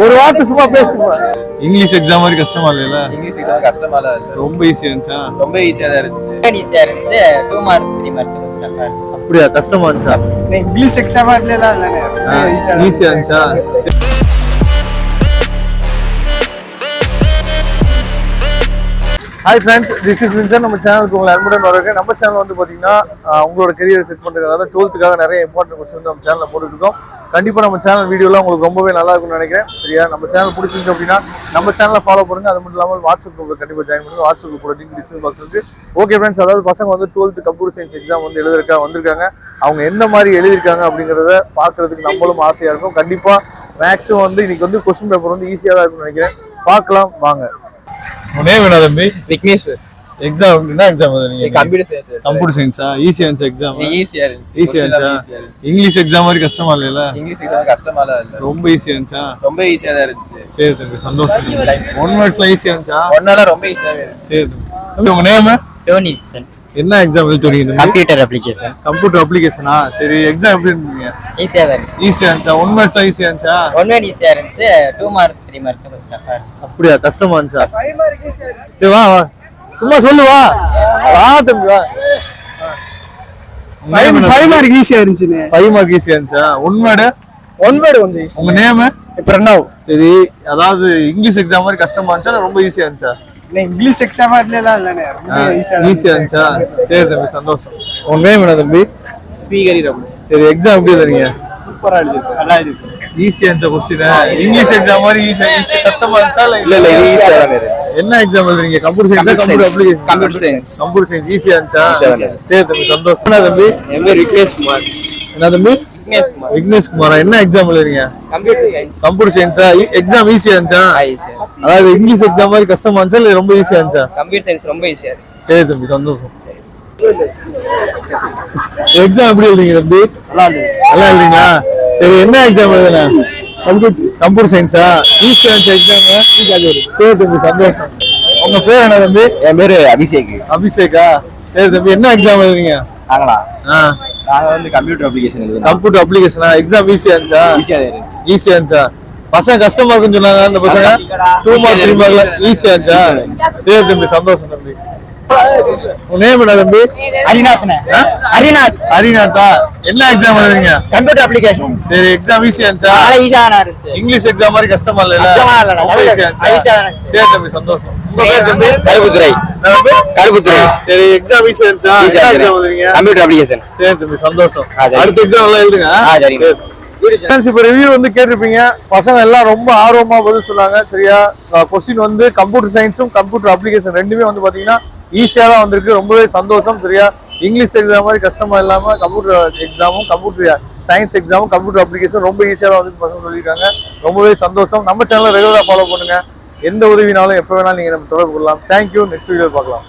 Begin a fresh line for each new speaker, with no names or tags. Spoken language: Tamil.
ஒரு வார்த்தை சும்மா பேசுங்க.
இங்கிலீஷ் எக்ஸாம் மாதிரி கஷ்டமா இல்லையா?
இங்கிலீஷ் எக்ஸாம் கஷ்டமா இல்ல,
ரொம்ப ஈஸியா இருந்துச்சா?
ரொம்ப ஈஸியா தான் இருந்துச்சு.
ஈஸியா இருந்துச்சு. 2 மார்க் 3 மார்க் டஃபா இருந்துச்சு.
அப்படியா? கஷ்டமா இருந்துச்சா?
இங்கிலீஷ் எக்ஸாம் இல்ல
ஈஸியா இருந்துச்சா? Hi friends, this is Vinson. நம்ம சேனலுக்கு உங்களை அன்புடன் வரவேற்கிறேன். நம்ம சேனல் வந்து பார்த்தீங்கன்னா உங்களோட கெரியர் செட் பண்ணுறதுக்காக 12th நிறைய இம்பார்ட்டன்ட் கொஸ்டின் நம்ம சேனலில் போட்டுருக்கோம். கண்டிப்பாக நம்ம சேனல் வீடியோலாம் உங்களுக்கு ரொம்பவே நல்லா இருக்கும்னு நினைக்கிறேன். சரியா? நம்ம சேனல் பிடிச்சிருந்துச்சு அப்படின்னா நம்ம சேனலை ஃபாலோ பண்ணுங்க. அது மட்டும் இல்லாமல் வாட்ஸ்அப் குரூப்பில் கண்டிப்பாக ஜாயின் பண்ணுங்க. வாட்ஸ்அப் குரூப்போட லிங்க் டிஸ்கிரிப்ஷன் பாக்ஸ் இருக்கு. ஓகே ஃப்ரெண்ட்ஸ், அதாவது பசங்க வந்து 12th கம்ப்யூட்டர் சயின்ஸ் எக்ஸாம் வந்து வந்திருக்காங்க. அவங்க எந்த மாதிரி எழுதியிருக்காங்க அப்படிங்கிறத பார்க்கறதுக்கு நம்மளும் ஆசையாக இருக்கும். கண்டிப்பாக மேக்ஸும் வந்து இன்னைக்கு வந்து கொஸ்டின் பேப்பர் வந்து ஈஸியாக தான் இருக்கும்னு நினைக்கிறேன். பார்க்கலாம் வாங்க. உடனே வேணா தம்பி.
விக்னேஷ்
எக்ஸாம் என்ன எக்ஸாம் நீங்க?
Computer science.
கம்ப்யூட்டர் சயின்ஸா? ஈஸியா இருந்துச்சு எக்ஸாம்?
ஈஸியா இருந்துச்சு.
ஈஸியா இருந்துச்சா? இங்கிலீஷ் எக்ஸாம் மாதிரி கஷ்டமா இல்லையா?
இங்கிலீஷ் எக்ஸாம் கஷ்டமா இல்ல,
ரொம்ப ஈஸியா இருந்துச்சா?
ரொம்ப ஈஸியா தான் இருந்துச்சு.
சரி தம்பி, சந்தோஷம். 1 வேர்ட்ஸ்ல ஈஸியா இருந்துச்சா?
ஒன்னால ரொம்ப ஈஸியா இருந்துச்சு.
சரி தம்பி, உங்க நேம்?
டோனிசன்.
என்ன எக்ஸாம் எழுதிட்டீங்க?
Computer application.
கம்ப்யூட்டர் அப்ளிகேஷனா? சரி, எக்ஸாம் எப்படி இருந்தீங்க?
ஈஸியா தான் இருந்துச்சு.
ஈஸியா இருந்துச்சா? 1 வேர்ட்ஸ்ல ஈஸியா இருந்துச்சா?
1 வேர்ட் ஈஸியா இருந்துச்சு. 2 மார்க் 3 மார்க் டஃபா இருந்துச்சு.
அப்படியா? கஷ்டமா இருந்துச்சா? சரி வா வா, சும்மா சொல்லு வா. வா தம்பி வா.
5 மார்க் ஈஸியா இருந்துச்சு.
5 மார்க் ஈஸியா இருந்துச்சா? 1 வேர்ட்
கொஞ்சம் ஈஸி.
உங்க நேம்?
பிரணவ்.
சரி, அதாவது இங்கிலீஷ் எக்ஸாம் மாதிரி கஷ்டமா இருந்துச்சா ரொம்ப ஈஸியா இருந்துச்சா?
இங்கிலீஷ் எக்ஸாம்
ஈஸியா இருந்துச்சா? சரி தம்பி, சந்தோஷம். உங்க நேம் என்ன தம்பி?
ஸ்ரீகரி ரமணி.
சரி, எக்ஸாம் எப்படி எழுதுறீங்க?
சூப்பரா இருக்கு. நல்லா இருக்கு.
ஈஸியா இருந்துச்சா கொஸ்டின்? இங்கிலீஷ் எக்ஸாம் மாதிரி ஈஸியா கஷ்டமா இருந்துச்சா?
இல்ல ஈஸியா தான் இருந்துச்சு.
என்ன எக்ஸாம் எழுதுறீங்க? கம்ப்யூட்டர் சயின்ஸா? Computer application?
Computer science.
Computer science ஈஸியா இருந்துச்சா?
இருந்துச்சு.
சரி தம்பி, சந்தோஷம். என்ன தம்பி?
என் பேர் விக்னேஷ் குமார்.
என்ன தம்பி?
விக்னேஷ் குமார்.
விக்னேஷ் குமாரா? என்ன எக்ஸாம் எழுதுறீங்க?
Computer science.
கம்ப்யூட்டர் சயின்ஸா? எக்ஸாம் ஈஸியா இருந்துச்சா?
ஈஸியா.
அதாவது இங்கிலீஷ் எக்ஸாம் மாதிரி கஷ்டமா இருந்துச்சா இல்ல ரொம்ப ஈஸியா இருந்துச்சா?
கம்ப்யூட்டர் சயின்ஸ் ரொம்ப ஈஸியா இருந்துச்சு.
சரி தம்பி, சந்தோஷம். எக்ஸாம் எப்படி எழுதுறீங்க தம்பி? நல்லா எழுதுறீங்களா? சரி, என்ன எக்ஸாம் எழுதுன? கம்ப்யூட்டர் சயின்ஸா? ஈஸியா இருந்துச்சு எக்ஸாம்? சரி தம்பி, சந்தோஷம். உங்க பேர் என்ன தம்பி?
என் பேரு அபிஷேக்.
அபிஷேகா? சரி தம்பி, என்ன எக்ஸாம் எழுதுறீங்க?
நாங்களா?
ஆ,
நாங்க வந்து கம்ப்யூட்டர் அப்ளிகேஷன் எழுதுறோம்.
கம்ப்யூட்டர் அப்ளிகேஷனா? எக்ஸாம் ஈஸியா இருந்துச்சா?
ஈஸியா இருந்துச்சு.
ஈஸியா இருந்துச்சா? பசங்க கஷ்டமா இருக்குன்னு சொன்னாங்க அந்த பசங்க. 2 மார்க் 3 மார்க்ல ஈஸியா இருந்துச்சா? சரி தம்பி, சந்தோஷம் தம்பி. உன் நேம் என்ன தம்பி? ஹரிநாத்தா? என்ன எக்ஸாம் எழுதுறீங்க?
Computer application.
சரி, எக்ஸாம் ஈஸியா இருந்துச்சா?
ஈஸியா இருந்துச்சு.
இங்கிலீஷ் எக்ஸாம் மாதிரி கஷ்டமா இல்ல?
கஷ்டமா இல்ல,
ரொம்ப ஈஸியா
ஈஸியா
இருந்துச்சா?
இருந்துச்சு.
சரி தம்பி, சந்தோஷம். உங்க பேர் தம்பி?
கருப்புத்துறை.
என்ன தம்பி?
கருப்புத்துறை.
சரி, எக்ஸாம் ஈஸியா இருந்துச்சா? என்ன எக்ஸாம் எழுதுறீங்க?
Computer application.
சரி தம்பி, சந்தோஷம்.
சரி.
அடுத்த எக்ஸாம் நல்லா எழுதுங்க.
சரி.
இப்ப ரிவ்யூ வந்து கேட்டிருப்பீங்க. பசங்க எல்லாம் ரொம்ப ஆர்வமா பதில் சொன்னாங்க. சரியா? கொஸ்டின் வந்து கம்ப்யூட்டர் சயின்ஸும் கம்ப்யூட்டர் அப்ளிகேஷன் ரெண்டுமே வந்து பாத்தீங்கன்னா ஈஸியா தான் வந்திருக்கு. ரொம்பவே சந்தோஷம். சரியா? இங்கிலீஷ் எக்ஸாம் மாதிரி கஷ்டமா இல்லாம கம்ப்யூட்டர் எக்ஸாமும் கம்ப்யூட்டர் சயின்ஸ் எக்ஸாமும் கம்ப்யூட்டர் அப்ளிகேஷன் ரொம்ப ஈஸியா தான் வந்து பசங்க சொல்லியிருக்காங்க. ரொம்பவே சந்தோஷம். நம்ம சேனலை ரெகுலரா ஃபாலோ பண்ணுங்க. எந்த உதவினாலும் எப்ப வேணாலும் நீங்க நம்ம தொடர்பு கொள்ளலாம். தேங்க்யூ. நெக்ஸ்ட் வீடியோ பார்க்கலாம்.